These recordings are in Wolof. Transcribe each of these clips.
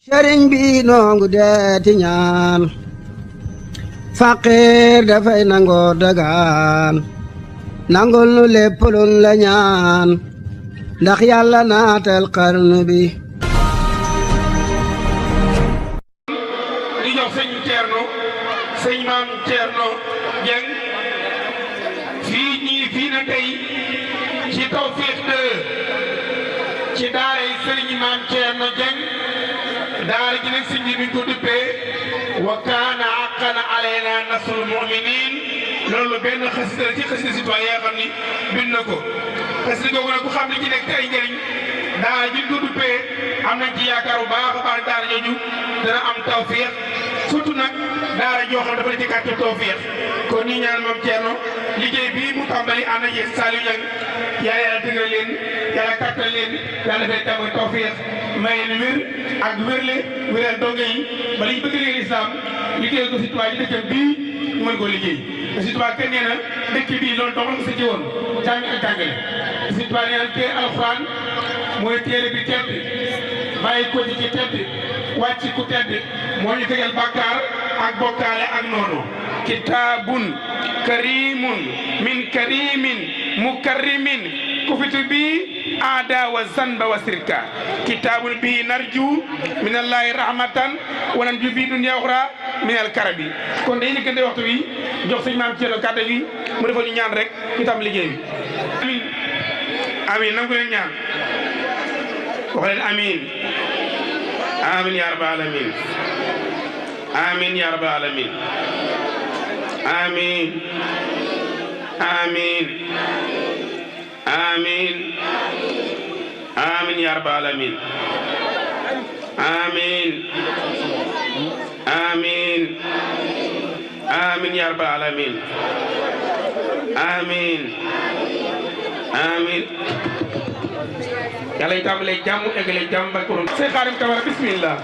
sëriñ bi noongu deeti ñaan faqiir dafay nangoo dagaan nangul nu lépp luñ la ñaan ndax yàlla naatal xarnu bi di jox sëñ Thierno sëñ maam Thierno Dieng fii na tey ci Tawfekh 2 ci daara yi sëriñ maam Thierno Dieng daara ji nag sëñ bi mi ko duppee wa kaana haqqan alaynaa nasrul mu'miniin loolu benn xasida ci xasida si tuwaay yoo xam ni bind na ko xasida googu nag ku xam ne ci nekk tey njëriñ daara ji ko duppee am nañ ci yaakaar bu baax a baax daara jooju dana am tawféex surtout nag daara joo xam dafa la ci kàttan tawféex kon ñi ñaan moom Thierno liggéey bii mu tàmbali ànd ak yéen Saliou Niang yàlla dëgëral leen yàlla kàttan leen yàlla dafay tàmbali tawféex may leen wér ak wérle wéral donge yi ba liñ bëgg liggéey islam liggéey ko si tubaab yi dëkkam bii ñu mën koo liggéey te si tubaab kenn nee na dëkk bii loolu dong la ko sëcc woon jàng ak jàngale si tubaab nee na téere alxuraan mooy téere bi tedd bàyyi ko ci tedd wàcc ku tedd moo ñu fegal bàkkaar ak bokkaale ak noonu kitaabun karimun min karimin mukarrimin kufitu bi aada wa zanba wa sirka kitabun bihi narju min allahi rahmatan wa nanju bi dunya ukhra min al karabi kon day ñëkkante waxtu wi jox sëñ maam Thierno kàddu gi mu defal ñu ñaan rek ñu tam liggéey bi amin amin nangu leen ñaan wax leen amin amin ya rabbal alamin amin ya rabbal alamin amin amin amin amin ya rabbal alamin amin amin amin ya rabbal alamin amin amin yàlla tàmbalee jàmm eggale jàmm ba ko Sëñ Xaadim Kamara bismillah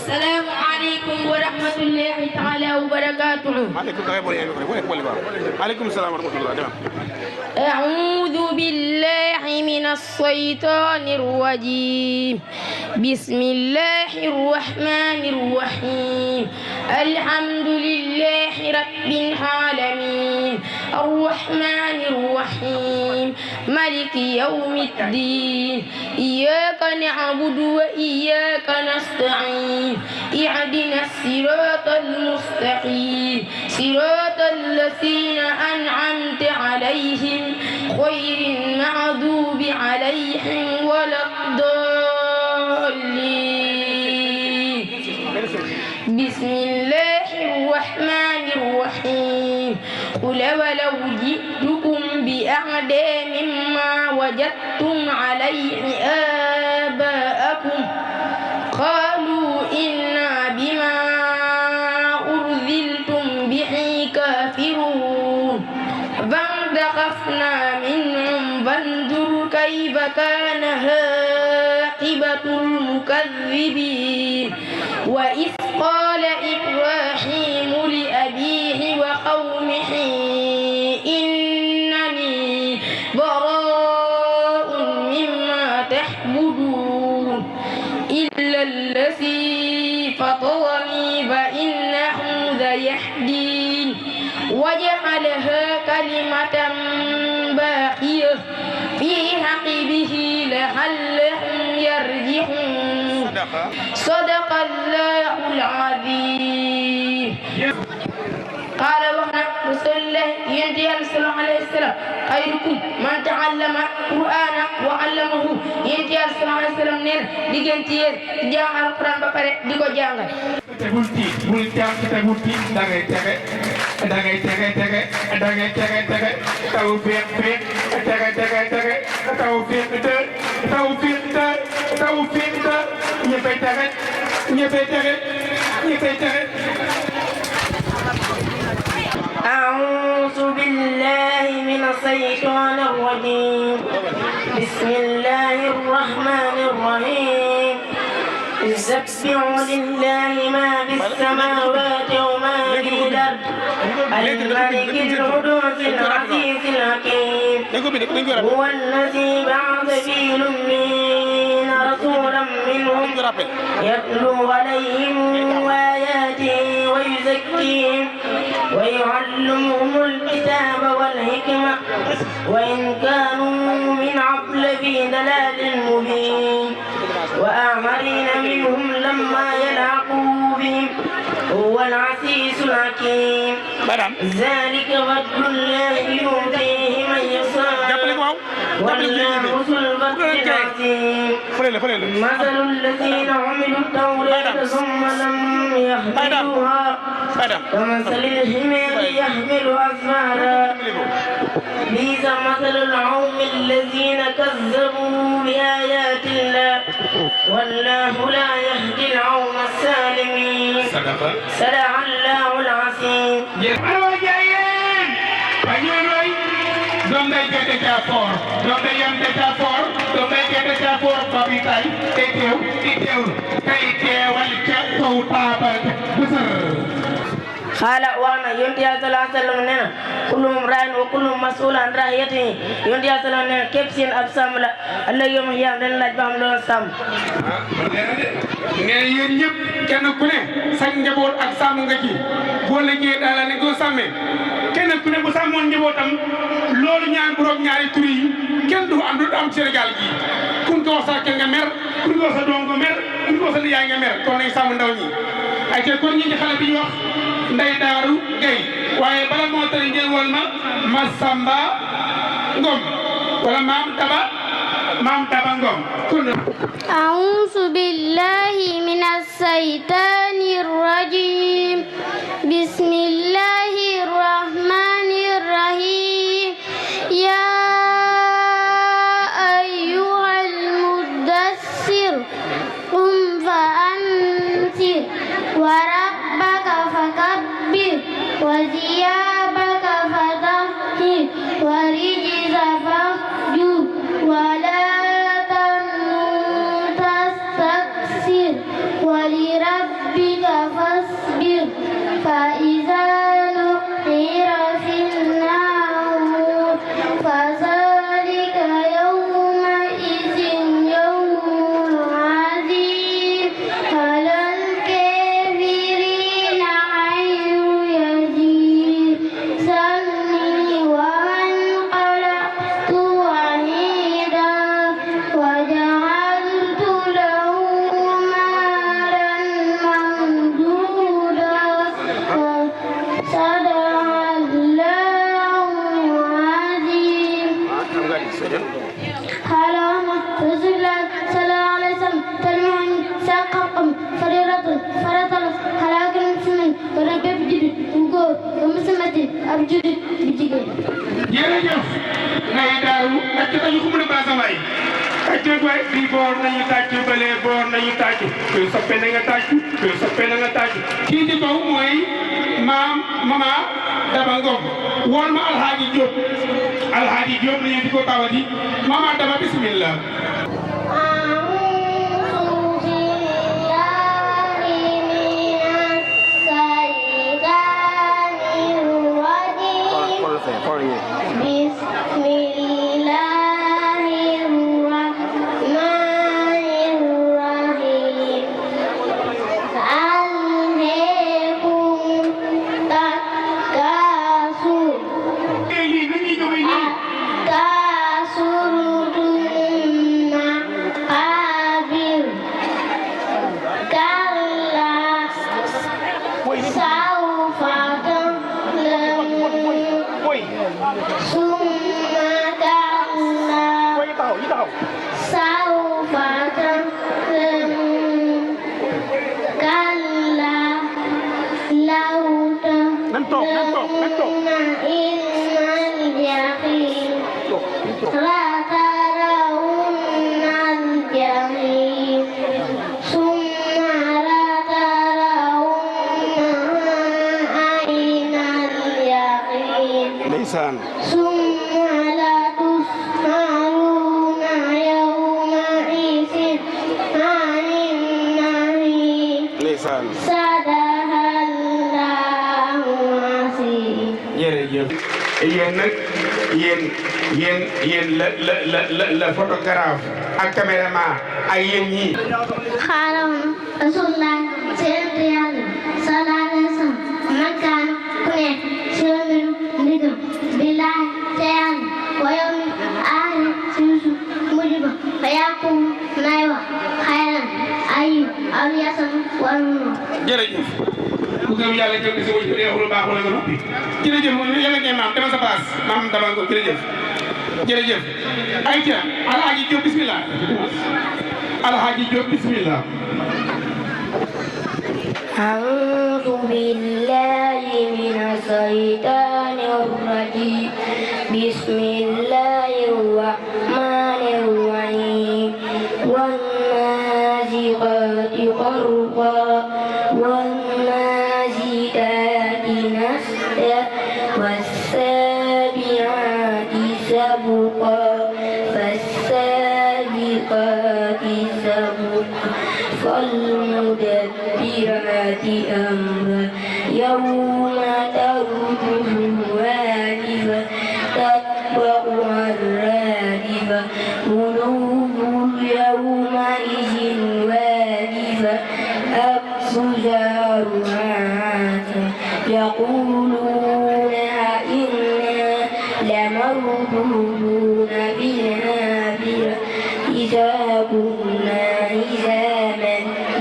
السلام عليكم ورحمة الله تعالى وبركاته. عليكم السلام ورحمة الله. أعوذ بالله من الشيطان الرجيم. بسم الله الرحمن الرحيم. الحمد لله رب العالمين الرحمن الرحيم مالك يوم الدين إياك نعبد وإياك نستعين اهدنا الصراط المستقيم صراط الذين أنعمت عليهم غير المغضوب عليهم ولا الضالين. بسم الله الرحمن الرحيم قل ولو جئتكم بأعدى مما وجدتم عليه آباءكم قالوا إنا بما أرسلتم به كافرون فانتقمنا منهم فانظر كيف كان عاقبة المكذبين. وإذ قال إبراهيم لأبيه وقومه إنني براء مما تعبدون إلا الذي فطرني فإنه سيهدين وجعلها كلمة باقية في عقبه لعلهم يرجعون. صدق الله العظيم. قال وحنا رسول الله ينتهي صلى الله عليه وسلم خيركم من تعلم القرآن وعلمه ينتهي صلى الله عليه وسلم neen diggante yéen jàng alquran ba pare di ko jàngal. tegul tiit bul jàng tegul tiit da ngay tege da ngay tege tege da ngay tege tege taw féex féex tege tege tege taw féex te taw féex te taw féex te ñëppay tege ñëppay tege ñëppay tege. أعوذ بالله من الشيطان الرجيم. بسم الله الرحمن الرحيم. يسبح لله ما في السماوات وما في الأرض الملك القدوس العزيز الحكيم هو الذي بعث في الأمين رسولا منهم يتلو عليهم آياته ويزكيهم ويعلمهم الكتاب والحكمة وإن كانوا من قبل في ضلال مبين وآخرين منهم لما يلحقوا بهم هو العزيز الحكيم ذلك فضل الله يؤتيه من يشاء والله ذو الفضل العظيم مثل الذين عملوا التوراة ثم لم يحملوها كمثل الحمار يحمل أسفارا بئس مثل القوم الذين كذبوا بآيات الله والله لا يهدي القوم الظالمين صدق الله العظيم doom day gerte caa foor doom day yam de caa foor doom day gerte caa foor ba bi tay day teew di teewlu tey teewal ca kaw taabal bësër xaala wax na yonent Yàlla sallallahu alayhi wa sallam nee na kullum raayin wa kullum mas'uul an ra'iyyatihi yonent Yàlla sallam nee na képp seen ab sàmm la ëllëg yawmal qiyaama dañ laaj ba xam loolu sàmm nee na yéen ñëpp kenn ku ne sa njaboot ak sàmm nga ci boo liggéey daal ne ko sàmmee kenn ku ne bu sàmmoon njabootam loolu ñaan borom ñaari tur yi kenn du am Sénégal gii kun ko wax sa kenn nga mer kun ko wax sa doom nga mer kun ko wax sa nijaay nga mer kon nañ sàmm ndaw ñi ay te kon ñi ci xale bi ñu wax Ndey Daaru Gay waaye bala moo tari ngeen woon ma Samba Ngom wala maam Daba Ngom kon أعوذ بالله من الشيطان الرجيم بسم الله الرحمن الرحيم يا أيها المدثر قم فأنذر وربك فكبر وثيابك فطهر ورجز فاهجر ولا ولربك فاصبر فإذا نقر في النار فذلك يومئذ يوم عظيم على الكافرين غير يسير ذرني ومن خلقت وحيدا وجعلت له jërëjëf Ndey Daaru ak tañu ko mën a baasa waay ak waay bi boor nañu tàcc balee boor nañu tàcc kuy soppe na nga tàcc kuy soppe na nga tàcc kii di kaw mooy mama Daba Ngom woon ma Alhaaji Diop nañu di ko tawati mama Daba bismillah Sadaqallahul azim. Jërëjëf yéen nag yéen la photographe ak caméraman ak yéen ñii. xaaral rasulullah seen yàlla sallallahu alayhi wa sallam man kaan ku nekk si mbiru ndigam billahi te yàlla wa yawmi aaxir si bisu mujj ba fa yàqu nay wax xayran ayu aw yasan wal mu. jërëjëf ku gëm yàlla jëm si wujj neexul baax wala nga noppi jërëjëf yàlla ngeen maam dama sa place maam dama ko jërëjëf ayca alhaji Diop bismillah alhaji Diop bismillah. أعوذ بالله من الشيطان الرجيم بسم الله الرحمن الرحيم والنازعات غرقا والنازلات نشطا والسابعات سبقا فالسابقات سبقا فالمدبرات أمرا يوم ترجف الرادفة تتبعها الرادفة قلوب يومئذ واجفة أبصارها يقولون أئنا لمردودون بالنافرة إذا كنا عظاما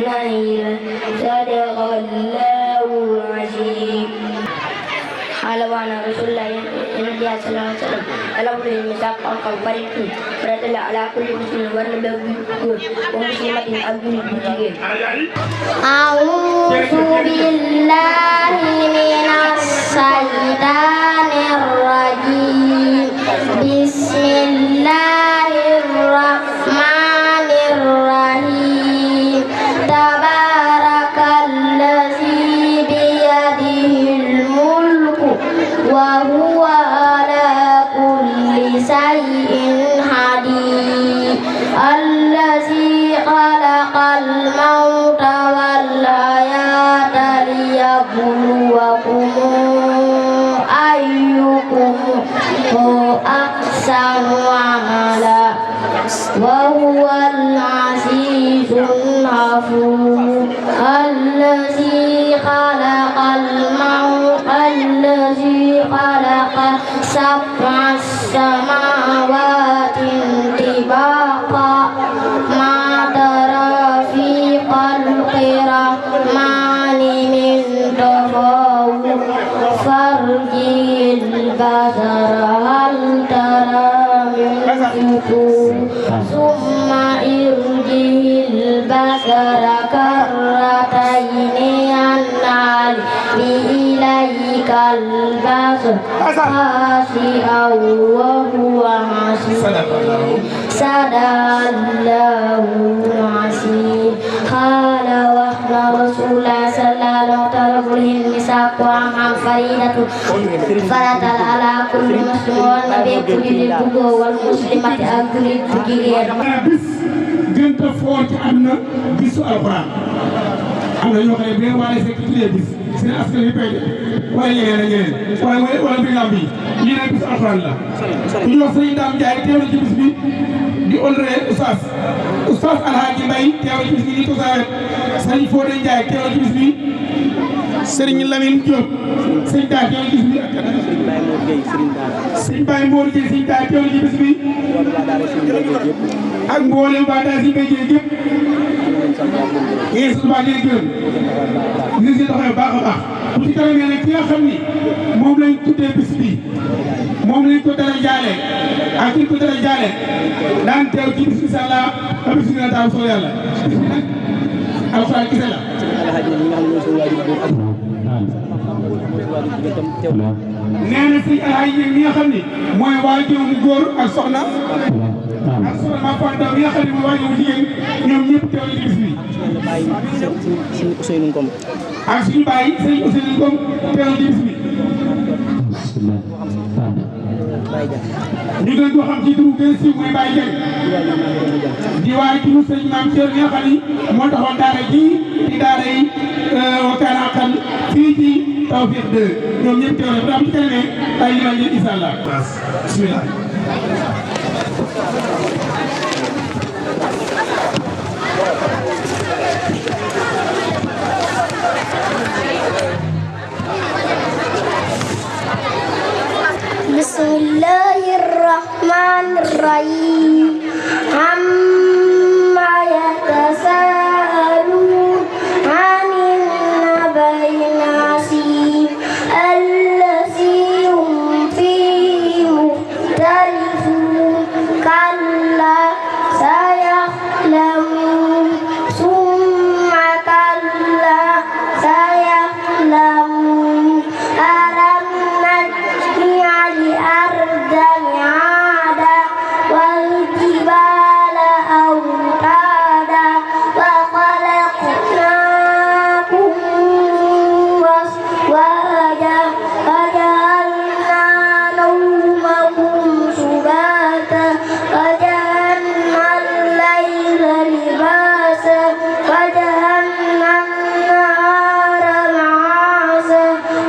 نخرة صدق الله العظيم. قال وعن رسول الله صلى الله عليه وسلم الأمر الميثاق القريب فرد على كل مسلم ونبي ومسلمة أبو الجيل. أعوذ بالله من الشيطان الرجيم بسم الله الرحمن الرحيم تبارك الذي بيده الملك وهو على كل شيء قدير الذي خلق الموت والحياة ليبلوكم أيكم أحسن عملا وهو العزيز الغفور الذي خلق الموت الذي خلق سبع السماوات طباقا ما ترى في خلق الرحمن من تفاوت فارجع البصر هل ترى من فطور ثم ارجع البصر كرتين ينقلب إليك البصر خاسئا وهو حسير صدق الله العظيم. قال وحنا رسول الله صلى الله عليه وسلم الميثاق وعن فريدة فرد على كل مسلم والنبي كل البقوة والمسلمة أكل الجيل. gën a foor ci àdduna bisu alxuraan am na ñoo xam ne bu leen waaye fekk tuddee bis seen askan wi koy def wala ñeneen ak ñeneen wala bi lamb yi lii nag bisu alxuraan la ku ñu wax sëñ Daam Njaay teew na ci bis bi di honoré oustaz Alhaaji Mbay teew na ci bis bi di Toussaint sëñ Fodé Njaay teew na ci bis bi sëriñ Lamine Diop sëñ Daa teew na ci bis bi sëñ Baye Mbour Dieng sëñ Daa teew na ci bis bi ak mboolem waa daal si mbéy mi yëpp yéen suñu baax di leen gërëm ñu ngi doxee baax a baax bu ci kanamee nag ki nga xam ni moom lañ tuddee bis bi moom lañ ko dara jaale ak ki ko dara jaale daan teew ci bis incha allah ba bis dina taw soo yàlla bis bi nag alxuraan kese la. nee na si alxaaji ñi nga xam ni mooy waajur mu góor ak soxna. ak soxna Mame Fatou Ndaw mi nga xam ne mooy waajur mu jigéen ñoom ñëpp teew ci bis bi. ak suñu baay sëñ Ousseynou Ngom teew ci bis bi. ñu gën koo xam ci turu gën siiw mooy Baye Dieng di waaye turu sëñ Mame Thierno mi nga xam ni moo taxoon daara ji di daara yi Wakana Haqqan fii ci Tawfekh 2 ñoom ñëpp teew na bu am ci keneen ay limal leen incha allah bismillah Bismillahirrahmanirrahim. Amma yatasaalun 'anil naba'il 'azim allazi hum fihi mukhtalifun kalla saya'lamun summa kalla saya'lamun alam naj'al arda mi'ada wal jibala awtada wa khalaqnakum azwaja wa ja'alna nawmakum subata wa ja'alna al-layla libasa wa ja'alna an-nahara ma'asa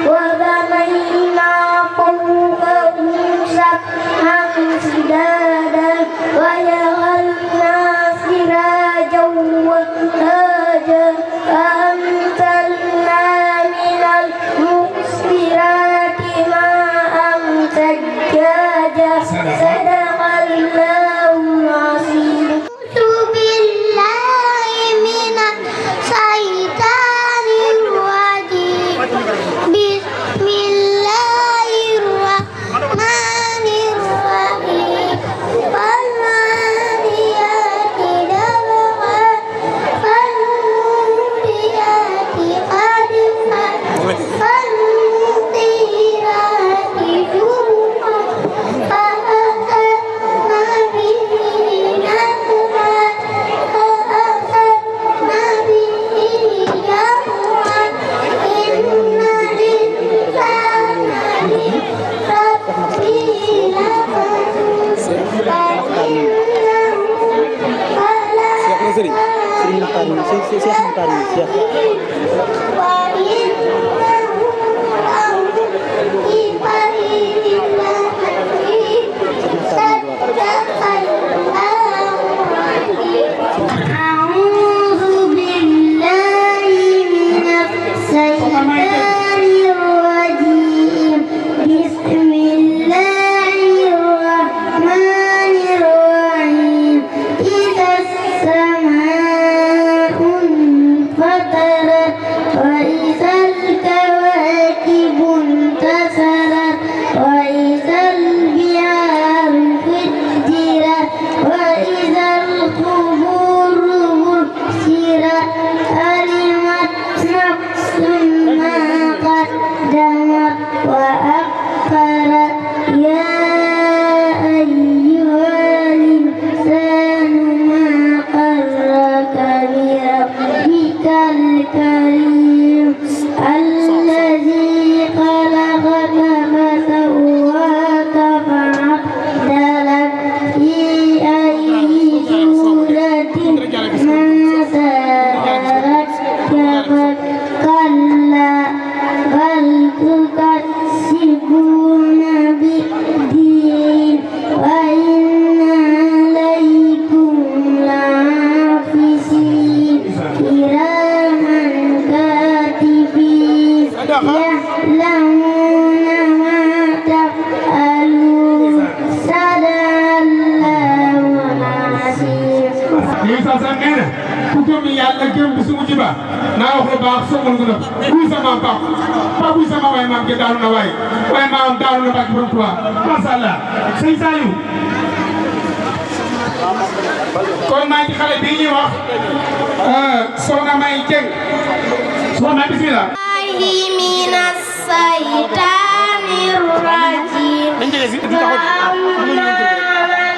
wa banayna fawqakum sab'an shidada wa ja'alna sirajan wahaja anzalna minal muqsirati ma'an sajjaja sadaqallahul azim. Billahi minas syaitanir rajim. Bismillahirrahmanirrahim. Wal 'adiyati dabha wal muriyati qadha wal mughirati subha fa atharna bihi naqra fa atharna bihi jam'a inna lillahi rabbil alamin. أعوذ بالله من الشيطان الرجيم. بسم الله الرحمن الرحيم. إذا السماء انفطرت وإذا الكواكب انتثرت وإذا البحار فجرت وإذا القبور بعثرت علمت نفس ما قدمت وأخرت يا أيها الإنسان ما غرك بربك الكريم الذي خلقك فسواك فعدلك في أي صورة ما شاء ركبك كلا بل تكذبون بالدين وإن عليكم لحافظين كراما كاتبين يعلمون ما تفعلون صدق الله العظيم. Yéen saa saa nee na ku gëm yàlla gëm bi su mujj ba naa wax lu baax soxal nga def buy sama baax pas buy sama waay maam ke daanu na waay waaye maam daanu na bàcc borom Tuubaa macha allah sëñ Saliou kon maa ngi ci xale bii ñuy wax Soxna May Dieng Soxna May bismillah. من الشيطان الرجيم. وأما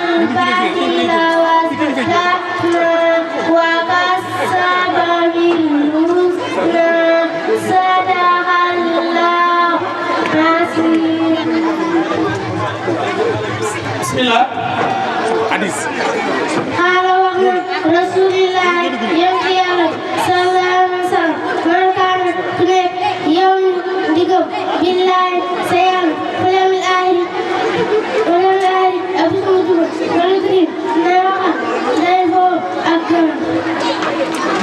من بخل واستغنى وكذب بالحسنى صدق الله العظيم. bismillah hadis. قال رسول الله يوم صلى الله عليه وسلم من كان يوم digam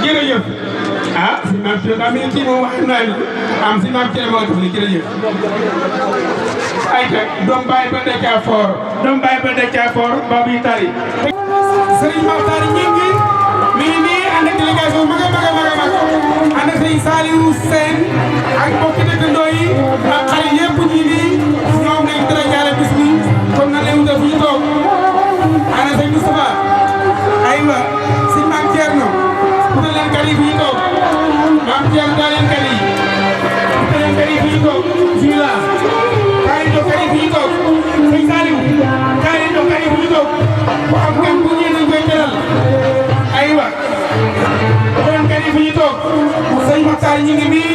jërëjëf ah si maam Cheikh am kii moom wax naa ni am si maam Cheikh moo def li jërëjëf ayca doom bàyyi ba Ndecaa Foor boobu yi tari Serigne Makhtar Gningue mi ngi nii ànd ak délégation mag a mag ànd ak Serigne Saliou Sène ak mbokki dëkkandoo yi ak xarit yëpp ñi nii ñoom lañ dara jaale bis bi kon na leen wutal fu ñu toog ana Serigne Moustapha aywa si maam Thierno wutal leen kari fu ñu toog maam Thierno daa leen kari wutal leen kari fu ñu toog bismillah kaay leen kari fu ñu toog Serigne Saliou kaay leen kari fu ñu toog bu am kan bu ñëwee dañ koy teral aywa doon kan yi fu ñu toog sëñ Makhtar Gningue nii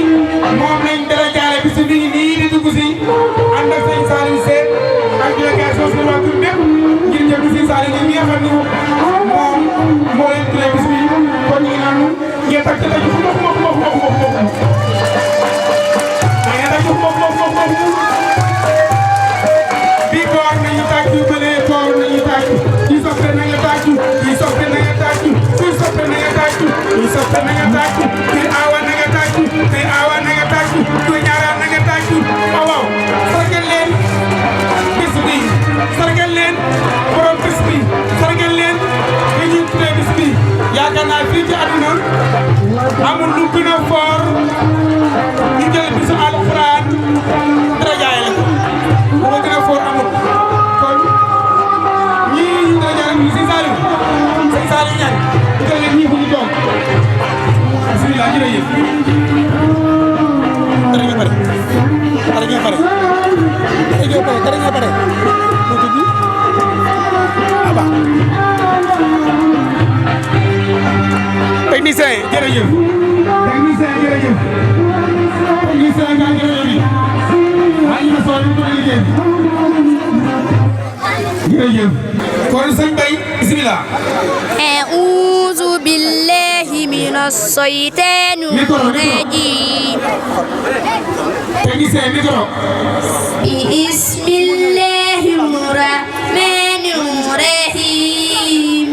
moom lañ dara jaale bis bi nii di dugg si ànd ak sëñ Saliou Sène ak délégation si waa tur bépp ngir jëm si Saliou Gningue mi nga xam ni moom moo leen tuddee bis bi kon ñu ngi naan ngeen tàcc tàcc moom bii boor nañu tàcc bëlee boor nañu tàcc kii soppe na nga tàcc kii soppe na nga tàcc kii soppe na nga tàcc kii soppe na nga tàcc kii aawa na nga tàcc kii aawa na nga tàcc kii ñaaraan na nga tàcc waaw waaw sargal leen bis bi sargal leen borom bis bi sargal leen ki ñu tuddee bis bi yaakaar naa fii ci àdduna amul lu gën a fort ñu jël bisu alxuraan dara jaay la ko lu ko gën a fort amul kon ñii ñu dara jaay ñu sëñ Saliou ñaan ñu jël leen ñii fu ñu toog bismillah jërëjëf dara nga pare moo tudd aba technicien jërëjëf technicien nga jërëjëf maa ngi la soxla ñu liggéey jërëjëf kon sëñ Bay bismillah أعوذ بالله من الشيطان الرجيم technicien micro بسم الله الرحمن الرحيم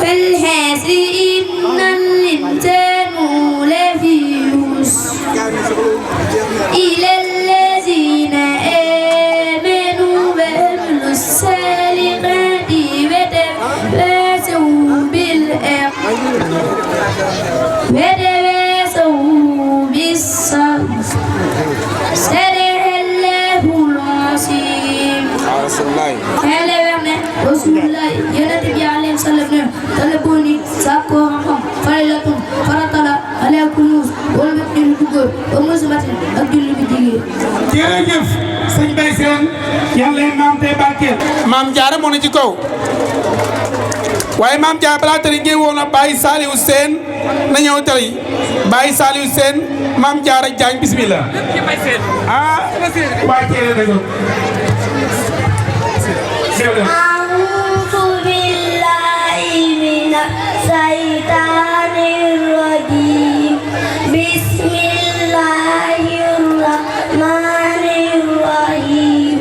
فالحاسر إن الإنسان لفي خسر إلى الذين آمنوا وعملوا الصالحات وتواصوا بالحق وتواصوا بالصبر صدق الله العظيم Hele werne Rasulullah yonent bi alayhi salaam ne talabuni sakko xam-xam farilatun faratala alaykum wala bépp julli bu góor ba muslimatin ak julli bu jigéen. jërëjëf sëñ Bay Sène yàlla maam tey barkeel maam Jaara moo ne ci kaw waaye maam Jaara balaa tëri ngeen woon na Baye Saliou Sène na ñëw tëri Baye Saliou Sène maam Jaara Jaañ bismillah ah waa Thiel la أعوذ بالله من الشيطان الرجيم بسم الله الرحمن الرحيم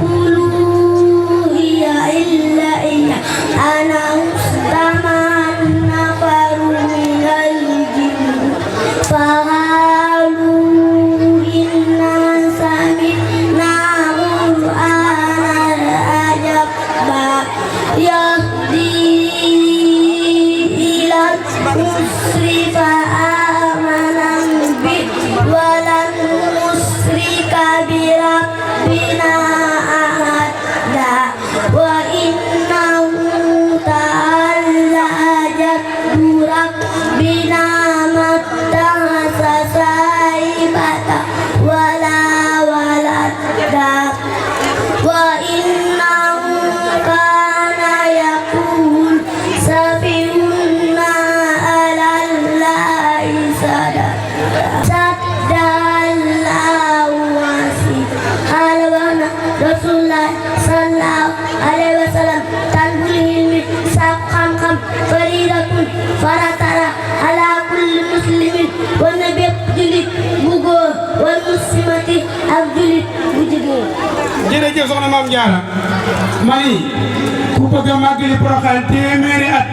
قل هي إلا أنا استمع نفر من الجن فقالوا إنا سمعنا قرآنا عجبا يهدي إلى الرشد فآمنا به ولن نشرك بربنا أحدا وإنه تعالى جد ربنا ما اتخذ صاحبة ولا ولدا وإنه كان يقول سفيهنا على الله صدق الله واسع على رسول الله صلى الله عليه وسلم تنبل العلم سقم فريضة فرترى على كل مسلم والنبي جلد بغور والمسلمة أبجلد بجدين jërëjëf soxna maam Jaara mani ku bëgg a màggali Porokhane téeméeri at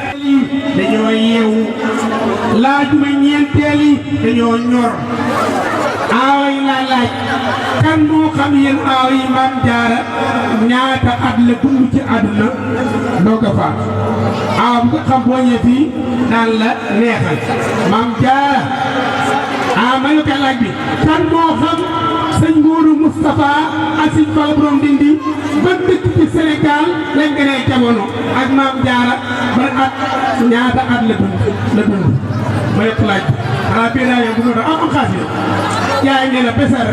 dañoo yeewu laajuma ñeenteel yi dañoo ñor aawa yi laa laaj kan moo xam yéen aawa yi Maam Jaara ñaata at la dund ci àdduna doog a faat aawa bu ko xam boo ñëwee fii naan la neexal Maam Jaara ma ñu koy laaj bi kan moo xam sëñ Nguuru Moustapha ak sëñ Fall borom Ndindi ba dëkk ci Sénégal lañ gënee jamono ak Maam Jaara ba at ñaata at la dund ma yëpp laaj xanaa bii daa yëngu noonu am xaalis jaay ngeen a besar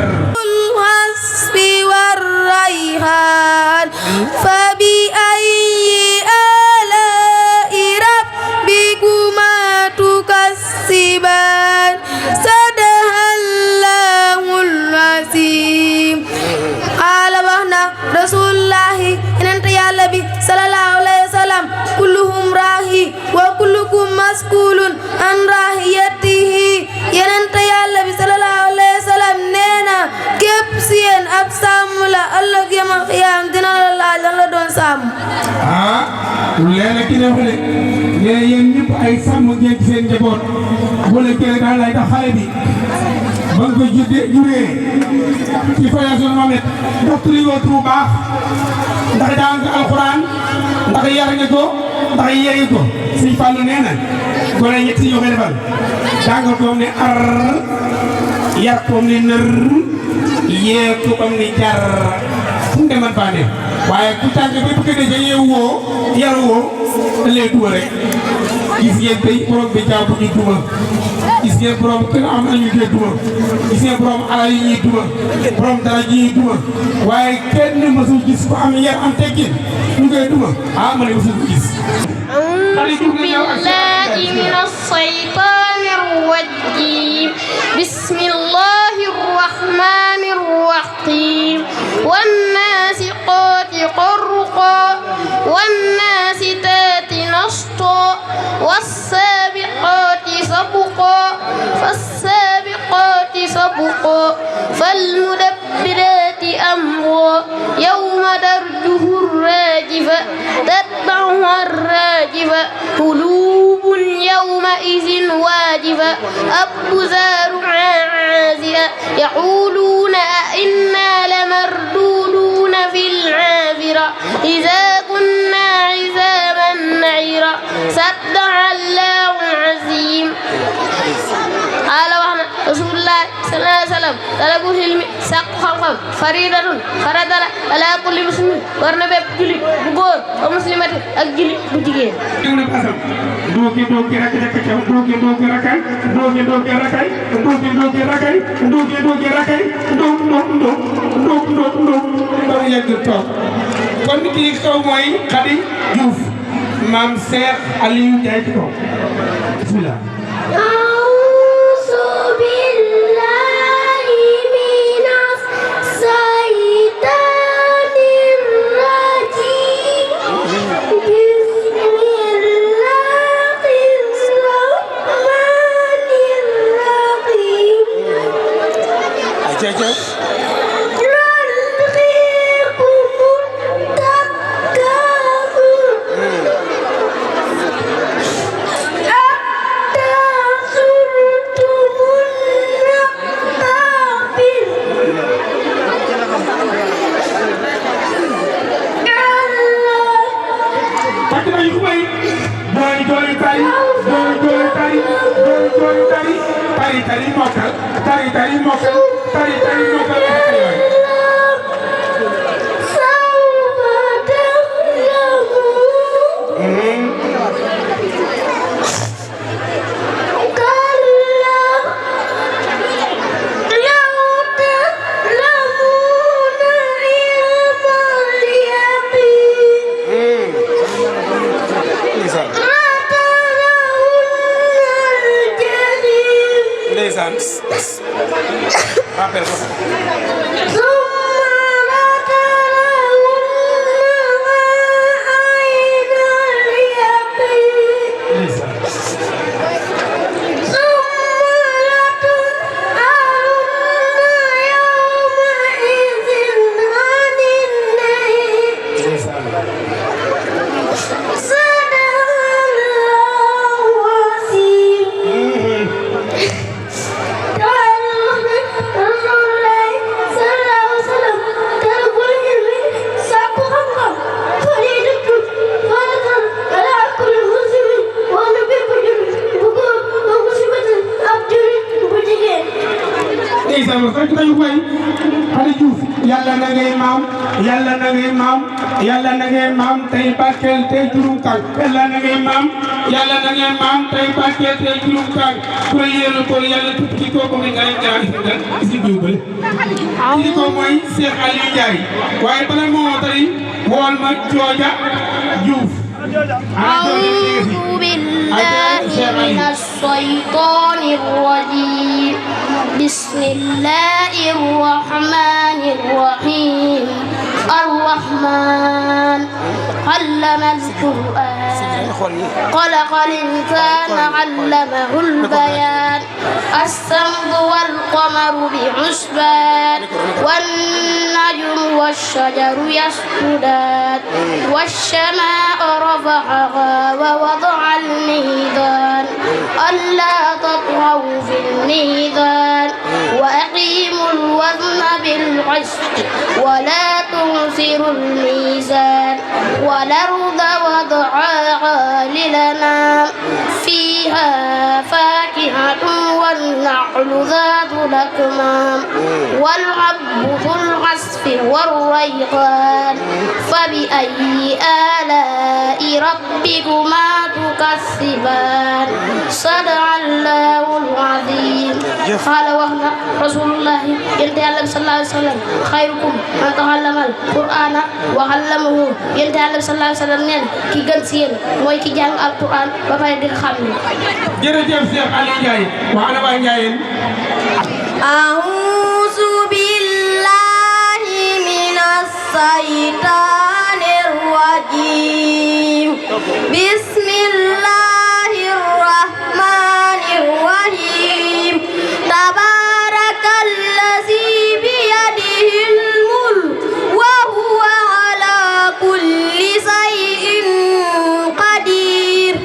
الحسب والريحان فبأي آلاء ربكما تكذبان صدق الله العظيم قال وحنا رسول الله إن أنت يا نبي صلى الله عليه وسلم كلهم راهي وكلكم مسؤول عن راهيته إن أنت يا نبي صلى الله عليه وسلم نينا képp si yéen ab sàmm la ëllëg yamal xiyaam dina la laaj lan la doon sàmm. léegi ki ne xule ne yéen ñëpp ay sàmm ngeen ci seen njaboot wala kii daal lay tax xale bi ba nga ko juree ci fayaasu Mohamed ndax turi woo turu baax ndax jàng nga alxuraan ndax yar nga ko ndax yeegi ko Sëñ Fallu nee na gone ñett yoo koy defal jàngal ko ne ar yar ko ne nër yee ko am ni jar fu mu demal faa ne waaye ku tànk ba bëgg a dee yeewu woo yaru woo da lay duma rek gis ngeen tey borom bi jaaw bu ñuy duma gis ngeen borom kën am na ñu koy duma gis ngeen borom alal yi ñuy duma borom dara ji ñuy duma waaye kenn mësul gis ko am yar am teggin ñu koy duma ma ne mësul ko gis. أعوذ بالله من الشيطان الرجيم بسم الله الرحمن الرحيم والناسقات غرقا والناسيات نشطا والسابقات سبقا فالسابقات سبقا فالمدبرات أمرا يوم ترجف الراجفة تتبعها الراجفة قلوب يومئذ واجفة أبصارها عازية يقولون أئنا لمردودون في العافرة إذا كنا عظاما نعرا صدق الله العظيم قال وحنا رسول الله صلى الله عليه وسلم طلب العلم ساق xam-xam faridatun farata la ala kulli muslim war na bépp jullit bu góor ba muslimati ak jullit bu jigéen doge rakay doge rakay ba yegg toog kon kii kaw mooy Khady Diouf maam Cheikh Aliou Ndiaye ci kaw bismillah. Isa ma sax dañu koy Xadi Juuf yàlla na ngay maam yàlla na ngay maam yàlla na ngay maam tey barkeel tey jurum kan yàlla na ngay maam yàlla na ngay maam tey barkeel tey jurum kan ku la yéene ko yàlla tudd ci kooku nga ñaan si biir bële kii ko mooy Cheikh Aliou Ndiaye waaye bala moo tey woon ma Jooja Juuf أعوذ بالله من الشيطان الرجيم بسم الله الرحمن الرحيم الرحمن علم القرآن خلق الإنسان علمه البيان الشمس والقمر بحسبان والنجم والشجر يسجدان والسماء رفعها ووضع الميزان ألا تطغوا في الميزان وأقيموا الوزن بالقسط ولا تخسروا الميزان والأرض وضعها للأنام فيها فاكهة والنخل ذات الأكمام والحب ذو العصف والريحان فبأي آلاء ربكما تكذبان صدق الله العظيم قال وهنا رسول الله ينتهي الله صلى الله عليه وسلم خيركم من تعلم القرآن وعلمه ينتهي الله صلى الله عليه وسلم neen ki gën ci yéen mooy ki jàng alquran ba pare di xam ne jërëjëf Cheikh Aliou Ndiaye waa ana waa Ndiaye أعوذ بالله من الشيطان الرجيم بسم الله الرحمن الرحيم تبارك الذي بيده الملك وهو على كل شيء قدير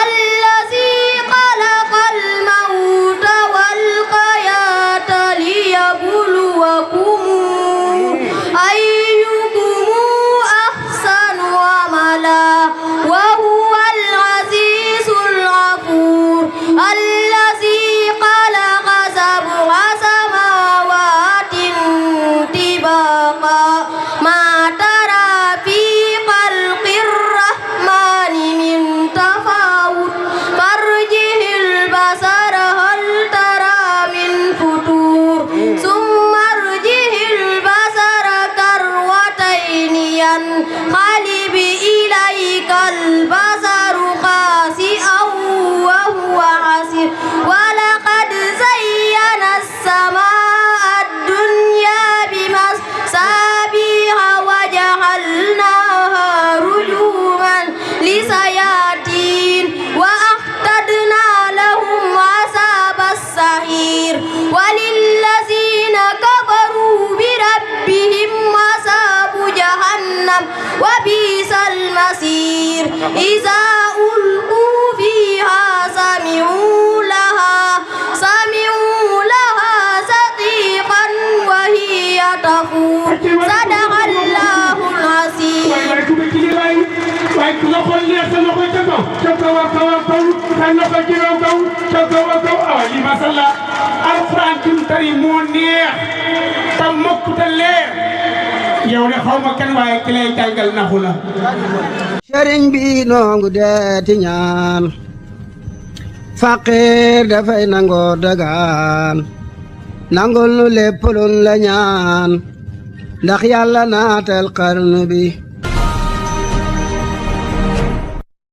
الذي خلق الموت والحياة ليبلوكم أيكم أحسن عملا وهو العزيز الغفور الذي خلق سبع سماوات طباقا ما ترى في خلق الرحمن من تفاوت فارجع البصر هل ترى من فطور ثم ارجع البصر كرتين ينقلب إليك البصر خاسئا وهو حسير ولقد زينا السماء الدنيا بمصابيح وجعلناها رجوما للشياطين وأعتدنا لهم عذاب السعير وللذين كفروا بربهم عذاب جهنم وبئس المصير إذا ألقوا فيها سمعوا لها صديقا وهي تفور صدق الله العظيم waaye ku loxo leer sa loxo ca kaw sa loxo ci kaw awa li masalla alquran tum tari moo neex ta mokk ta leer yow de xaw ma kan waaye ki lay jàngal naxu la sëriñ bi noongu deeti ñaan faqir dafay nangoo dagaan nangul nu lépp luñ la ñaan ndax yàlla naatal xarnu bi